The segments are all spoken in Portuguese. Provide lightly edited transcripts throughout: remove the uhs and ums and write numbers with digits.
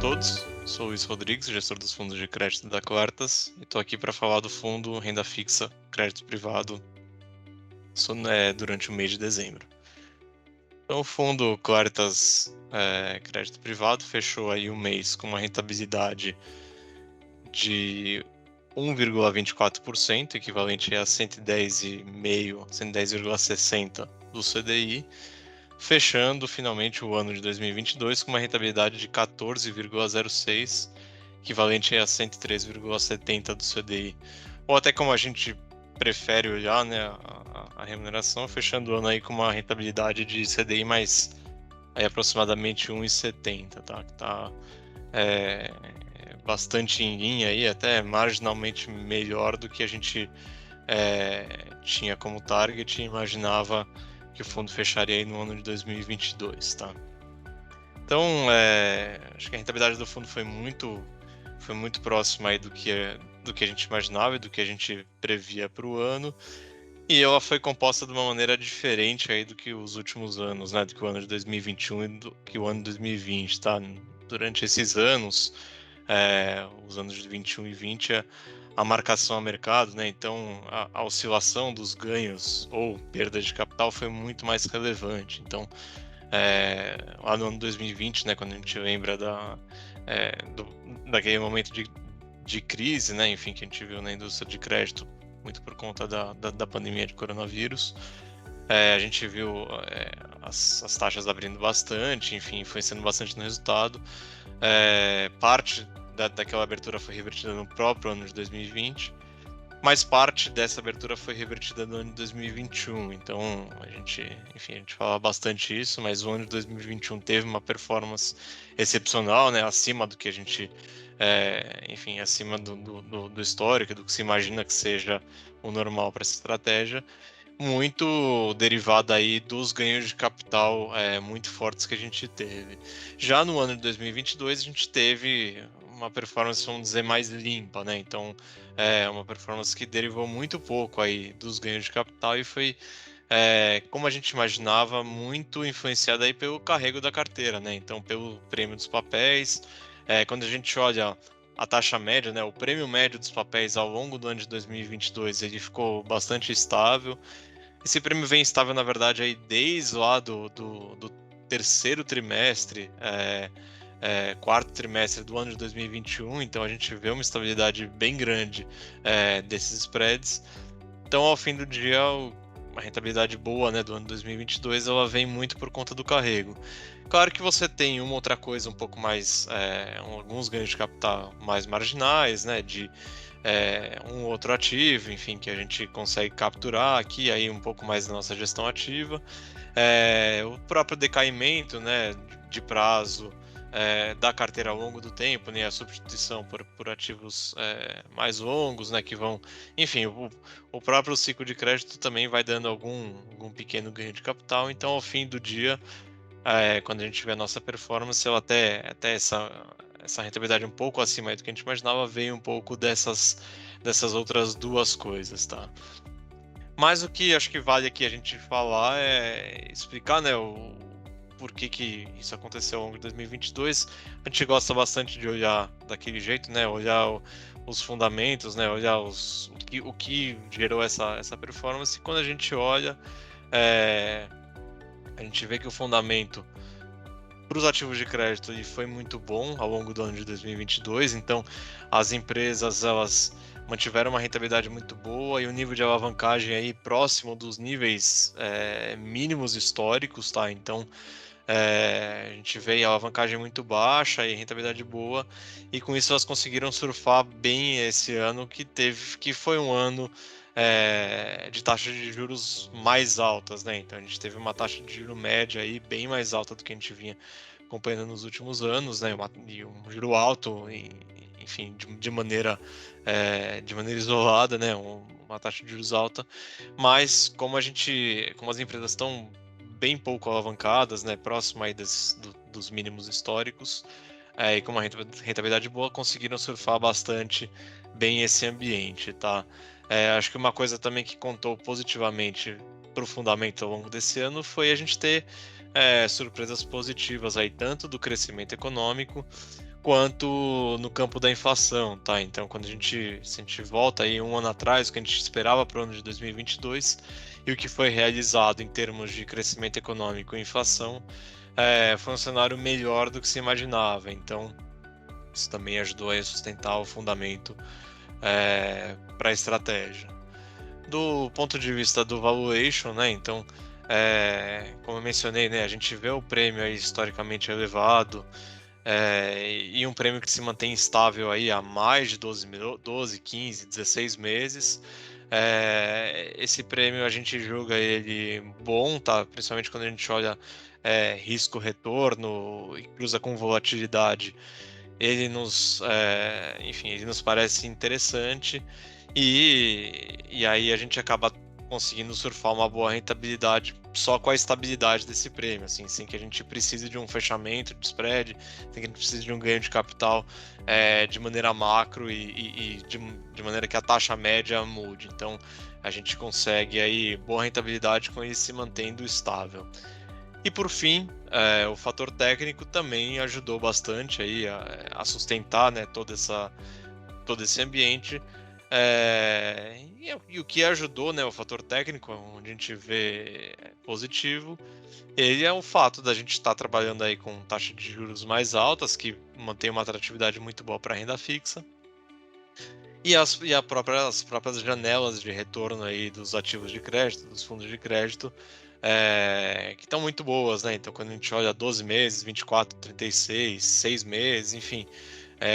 todos, sou o Luiz Rodrigues, gestor dos fundos de crédito da Quartas, e estou aqui para falar do fundo Renda Fixa Crédito Privado durante o mês de dezembro. Então, o fundo Quartas Crédito Privado fechou aí o mês com uma rentabilidade de 1,24%, equivalente a 110,5, 110,60 do CDI, fechando finalmente o ano de 2022 com uma rentabilidade de 14,06, equivalente a 103,70 do CDI. Ou até como a gente prefere olhar, né, a remuneração, fechando o ano aí com uma rentabilidade de CDI mais aí, aproximadamente 1,70, tá? Que tá bastante em linha aí, até marginalmente melhor do que a gente tinha como target e imaginava que o fundo fecharia aí no ano de 2022, tá? Então, acho que a rentabilidade do fundo foi muito próxima aí do que a gente imaginava e do que a gente previa para o ano, e ela foi composta de uma maneira diferente aí do que os últimos anos, né? Do que o ano de 2021 e do que o ano de 2020, tá? Durante esses anos, os anos de 21 e 20, a marcação a mercado, né? Então, a oscilação dos ganhos ou perda de capital foi muito mais relevante. Então, lá no ano 2020, né, quando a gente lembra daquele momento de crise, né, enfim, que a gente viu na indústria de crédito, muito por conta da pandemia de coronavírus, a gente viu as taxas abrindo bastante, enfim, influenciando bastante no resultado. Parte daquela abertura foi revertida no próprio ano de 2020, mas parte dessa abertura foi revertida no ano de 2021, então a gente fala bastante isso, mas o ano de 2021 teve uma performance excepcional, né, acima do que a gente, acima do histórico, do que se imagina que seja o normal para essa estratégia, muito derivada aí dos ganhos de capital muito fortes que a gente teve. Já no ano de 2022 a gente teve uma performance, vamos dizer, mais limpa, né? Então, uma performance que derivou muito pouco aí dos ganhos de capital e foi, como a gente imaginava, muito influenciada aí pelo carrego da carteira, né? Então, pelo prêmio dos papéis. Quando a gente olha a taxa média, né, o prêmio médio dos papéis ao longo do ano de 2022, ele ficou bastante estável. Esse prêmio vem estável, na verdade, aí desde lá do terceiro trimestre, quarto trimestre do ano de 2021, então a gente vê uma estabilidade bem grande desses spreads. Então, ao fim do dia, uma rentabilidade boa, né, do ano 2022, ela vem muito por conta do carrego. Claro que você tem uma outra coisa um pouco mais, alguns ganhos de capital mais marginais, né, de um outro ativo, enfim, que a gente consegue capturar aqui, aí um pouco mais da nossa gestão ativa. O próprio decaimento, né, de prazo da carteira ao longo do tempo, né, a substituição por ativos mais longos, né, que vão, enfim, o próprio ciclo de crédito também vai dando algum pequeno ganho de capital. Então, ao fim do dia, quando a gente vê a nossa performance, ela até essa rentabilidade um pouco acima do que a gente imaginava, veio um pouco dessas outras duas coisas, tá? Mas o que acho que vale aqui a gente falar é explicar, né, o porquê que isso aconteceu ao longo de 2022. A gente gosta bastante de olhar daquele jeito, né, olhar os fundamentos, né, olhar o que gerou essa performance. E quando a gente olha, a gente vê que o fundamento para os ativos de crédito ele foi muito bom ao longo do ano de 2022, então as empresas elas mantiveram uma rentabilidade muito boa e o nível de alavancagem aí próximo dos níveis mínimos históricos, tá? Então a gente vê a alavancagem muito baixa e rentabilidade boa, e com isso elas conseguiram surfar bem esse ano que foi um ano de taxas de juros mais altas, né? Então a gente teve uma taxa de juro média aí bem mais alta do que a gente vinha acompanhando nos últimos anos, né? E um juro alto, enfim, de maneira isolada, né? Uma taxa de juros alta, mas como as empresas estão bem pouco alavancadas, né? Próximo aí dos mínimos históricos, e com uma rentabilidade boa, conseguiram surfar bastante bem esse ambiente, tá? Acho que uma coisa também que contou positivamente para o fundamento ao longo desse ano foi a gente ter surpresas positivas aí, tanto do crescimento econômico quanto no campo da inflação, tá? Então, se a gente volta aí um ano atrás, o que a gente esperava para o ano de 2022 e o que foi realizado em termos de crescimento econômico e inflação, foi um cenário melhor do que se imaginava. Então, isso também ajudou a sustentar o fundamento para a estratégia. Do ponto de vista do valuation, né? Então, como eu mencionei, né, a gente vê o prêmio aí historicamente elevado, e um prêmio que se mantém estável aí há mais de 12, 15, 16 meses. Esse prêmio a gente julga ele bom, tá? Principalmente quando a gente olha risco-retorno e cruza com volatilidade. Enfim, ele nos parece interessante e aí a gente acaba conseguindo surfar uma boa rentabilidade só com a estabilidade desse prêmio, assim, sem que a gente precise de um fechamento de spread, sem que a gente precise de um ganho de capital de maneira macro e de maneira que a taxa média mude. Então, a gente consegue aí boa rentabilidade com ele se mantendo estável. E por fim, o fator técnico também ajudou bastante aí a sustentar, né, todo esse ambiente. E o que ajudou, né, o fator técnico, onde a gente vê positivo, ele é o fato da gente estar trabalhando aí com taxa de juros mais altas, que mantém uma atratividade muito boa para a renda fixa, e as próprias janelas de retorno aí dos ativos de crédito, dos fundos de crédito, que estão muito boas, né? Então, quando a gente olha 12 meses, 24, 36, 6 meses, enfim,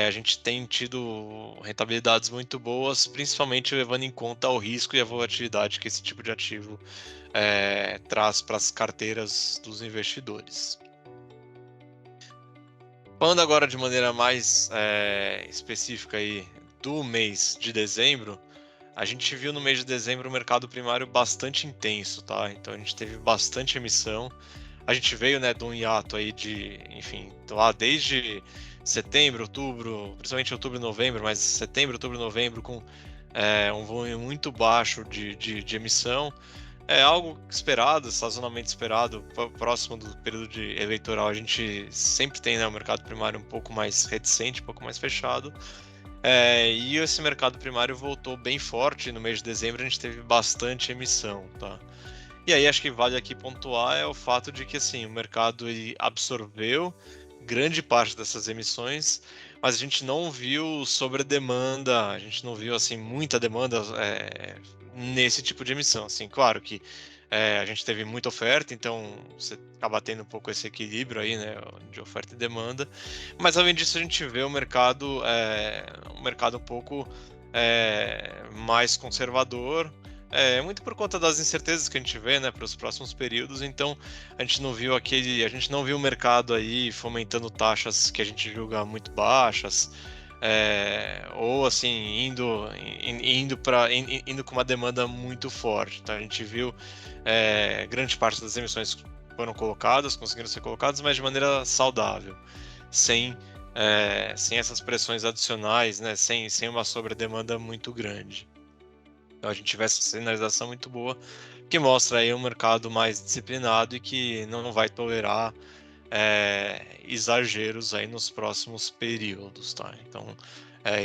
a gente tem tido rentabilidades muito boas, principalmente levando em conta o risco e a volatilidade que esse tipo de ativo traz para as carteiras dos investidores. Falando agora de maneira mais específica aí do mês de dezembro, a gente viu no mês de dezembro o mercado primário bastante intenso, tá? Então a gente teve bastante emissão. A gente veio, né, de um hiato aí enfim, lá desde setembro, outubro, principalmente outubro e novembro, mas setembro, outubro e novembro com um volume muito baixo de emissão. É algo esperado, sazonalmente esperado, próximo do período eleitoral. A gente sempre tem, né, o mercado primário um pouco mais reticente, um pouco mais fechado. E esse mercado primário voltou bem forte. No mês de dezembro a gente teve bastante emissão, tá? E aí acho que vale aqui pontuar é o fato de que assim, o mercado ele absorveu grande parte dessas emissões, mas a gente não viu sobredemanda, a gente não viu assim muita demanda nesse tipo de emissão. Assim, claro que a gente teve muita oferta, então você acaba tendo um pouco esse equilíbrio aí, né, de oferta e demanda. Mas além disso a gente vê o mercado um pouco mais conservador. Muito por conta das incertezas que a gente vê, né, para os próximos períodos. Então, a gente não viu o mercado aí fomentando taxas que a gente julga muito baixas, ou assim indo com uma demanda muito forte. Então, a gente viu grande parte das emissões foram conseguiram ser colocadas, mas de maneira saudável, sem essas pressões adicionais, né, sem uma sobredemanda muito grande. Então a gente tiver essa sinalização muito boa, que mostra aí um mercado mais disciplinado e que não vai tolerar exageros aí nos próximos períodos, tá? Então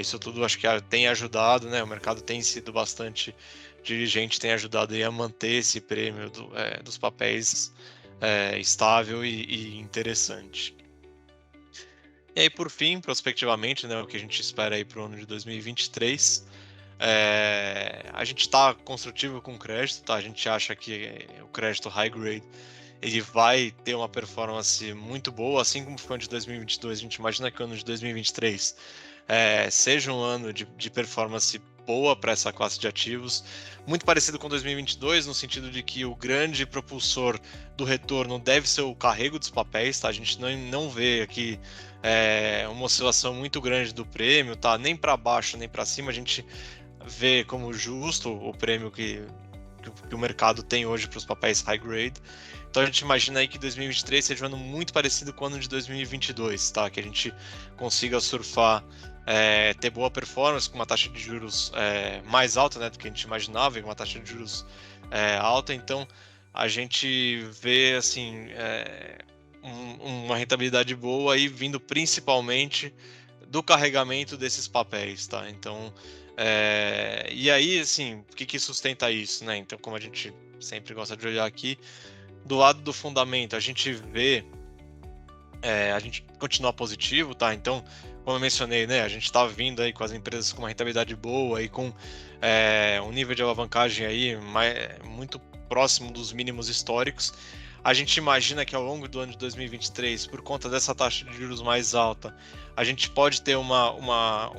isso tudo acho que tem ajudado, né? O mercado tem sido bastante diligente, tem ajudado aí a manter esse prêmio dos papéis estável e interessante. E aí, por fim, prospectivamente, né, o que a gente espera aí para o ano de 2023, a gente está construtivo com o crédito, tá? A gente acha que o crédito high grade ele vai ter uma performance muito boa, assim como foi o ano de 2022. A gente imagina que o ano de 2023 seja um ano de performance boa para essa classe de ativos, muito parecido com 2022, no sentido de que o grande propulsor do retorno deve ser o carrego dos papéis, tá? A gente não vê aqui uma oscilação muito grande do prêmio, tá? Nem para baixo nem para cima. A gente vê como justo o prêmio que o mercado tem hoje para os papéis high grade. Então a gente imagina aí que 2023 seja um ano muito parecido com o ano de 2022, tá? Que a gente consiga surfar, ter boa performance com uma taxa de juros mais alta, né, do que a gente imaginava, e uma taxa de juros alta. Então a gente vê assim uma rentabilidade boa aí vindo principalmente do carregamento desses papéis, tá? Então, e aí, assim, o que sustenta isso, né? Então, como a gente sempre gosta de olhar aqui, do lado do fundamento, a gente vê, a gente continua positivo, tá? Então, como eu mencionei, né, a gente está vindo aí com as empresas com uma rentabilidade boa e com um nível de alavancagem aí muito próximo dos mínimos históricos. A gente imagina que ao longo do ano de 2023, por conta dessa taxa de juros mais alta, a gente pode ter uma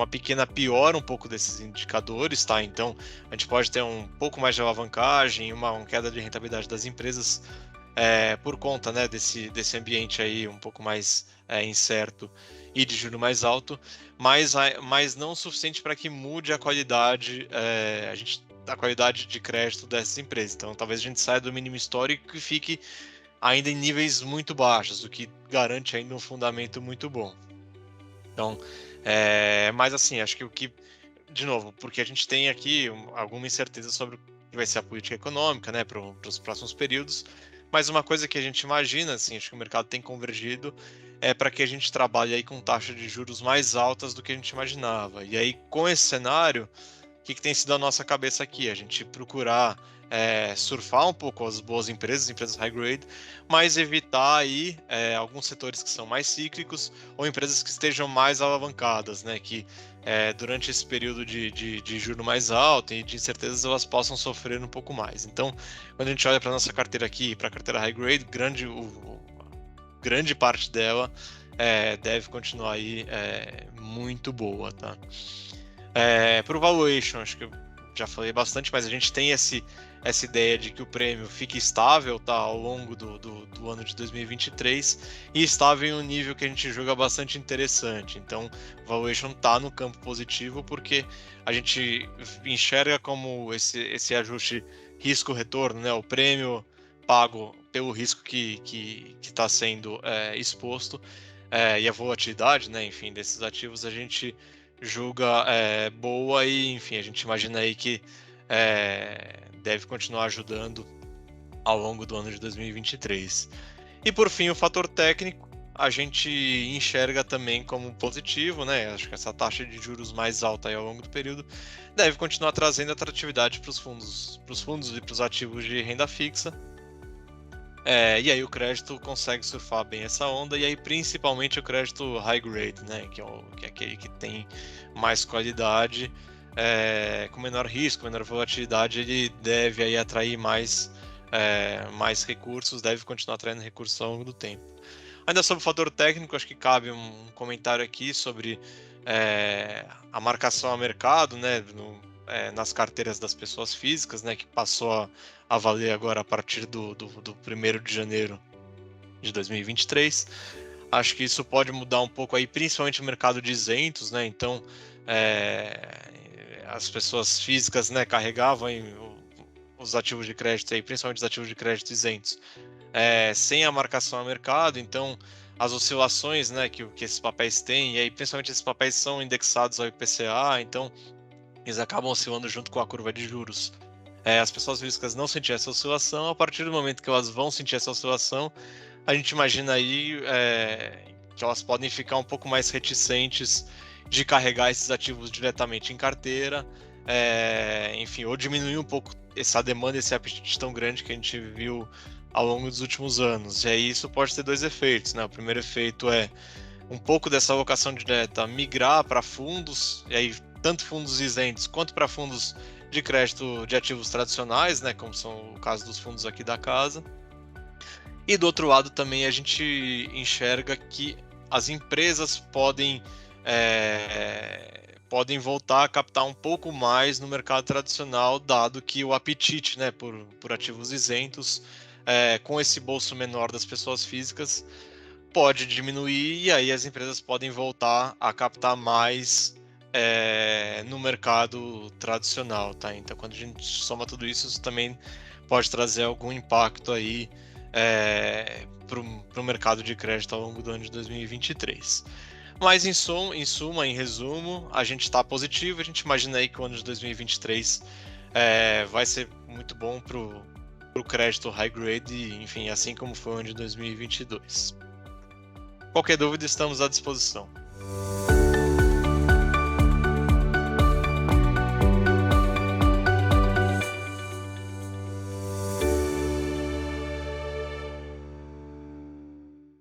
pequena piora um pouco desses indicadores, tá? Então, a gente pode ter um pouco mais de alavancagem, uma queda de rentabilidade das empresas, por conta, né, desse ambiente aí um pouco mais incerto e de juro mais alto, mas não o suficiente para que mude a qualidade, a qualidade de crédito dessas empresas. Então, talvez a gente saia do mínimo histórico e fique ainda em níveis muito baixos, o que garante ainda um fundamento muito bom. Então, mas assim, acho que, de novo, porque a gente tem aqui alguma incerteza sobre o que vai ser a política econômica, né, para os próximos períodos, mas uma coisa que a gente imagina, assim, acho que o mercado tem convergido, é para que a gente trabalhe aí com taxas de juros mais altas do que a gente imaginava. E aí, com esse cenário, o que tem sido a nossa cabeça aqui? A gente procurar surfar um pouco as boas empresas high grade, mas evitar aí alguns setores que são mais cíclicos ou empresas que estejam mais alavancadas, né? Que durante esse período de juro mais alto e de incertezas elas possam sofrer um pouco mais. Então, quando a gente olha para nossa carteira aqui, para a carteira high grade, grande parte dela deve continuar aí muito boa, tá? Para o valuation, acho que eu já falei bastante, mas a gente tem essa ideia de que o prêmio fique estável, tá, ao longo do ano de 2023 e estável em um nível que a gente julga bastante interessante. Então, o valuation está no campo positivo porque a gente enxerga como esse ajuste risco-retorno, né, o prêmio pago pelo risco que está sendo exposto e a volatilidade, né, enfim, desses ativos, a gente julga boa e, enfim, a gente imagina aí que deve continuar ajudando ao longo do ano de 2023. E por fim, o fator técnico, a gente enxerga também como positivo, né? Acho que essa taxa de juros mais alta aí ao longo do período deve continuar trazendo atratividade para os fundos e para os ativos de renda fixa. E aí o crédito consegue surfar bem essa onda, e aí principalmente o crédito high grade, né, que é aquele que tem mais qualidade, com menor risco, menor volatilidade, ele deve aí atrair mais recursos, deve continuar atraindo recursos ao longo do tempo. Ainda sobre o fator técnico, acho que cabe um comentário aqui sobre a marcação a mercado, né, nas carteiras das pessoas físicas, né, que passou a valer agora a partir do 1º de janeiro de 2023. Acho que isso pode mudar um pouco aí, principalmente o mercado de isentos, né? Então, as pessoas físicas, né, carregavam os ativos de crédito aí, principalmente os ativos de crédito isentos, sem a marcação a mercado. Então, as oscilações, né, que esses papéis têm, e aí principalmente esses papéis são indexados ao IPCA, então eles acabam oscilando junto com a curva de juros. As pessoas físicas não sentiam essa oscilação. A partir do momento que elas vão sentir essa oscilação, a gente imagina aí que elas podem ficar um pouco mais reticentes de carregar esses ativos diretamente em carteira, enfim, ou diminuir um pouco essa demanda, esse apetite tão grande que a gente viu ao longo dos últimos anos. E aí isso pode ter dois efeitos, né? O primeiro efeito é um pouco dessa alocação direta migrar para fundos, e aí tanto fundos isentos quanto para fundos de crédito de ativos tradicionais, né, como são o caso dos fundos aqui da casa. E do outro lado também a gente enxerga que as empresas podem voltar a captar um pouco mais no mercado tradicional, dado que o apetite, né, por ativos isentos, com esse bolso menor das pessoas físicas, pode diminuir, e aí as empresas podem voltar a captar mais no mercado tradicional, tá? Então, quando a gente soma tudo isso, isso também pode trazer algum impacto aí para o mercado de crédito ao longo do ano de 2023. Mas em resumo, a gente está positivo. A gente imagina aí que o ano de 2023 vai ser muito bom para o crédito high grade, enfim, assim como foi o ano de 2022. Qualquer dúvida, estamos à disposição.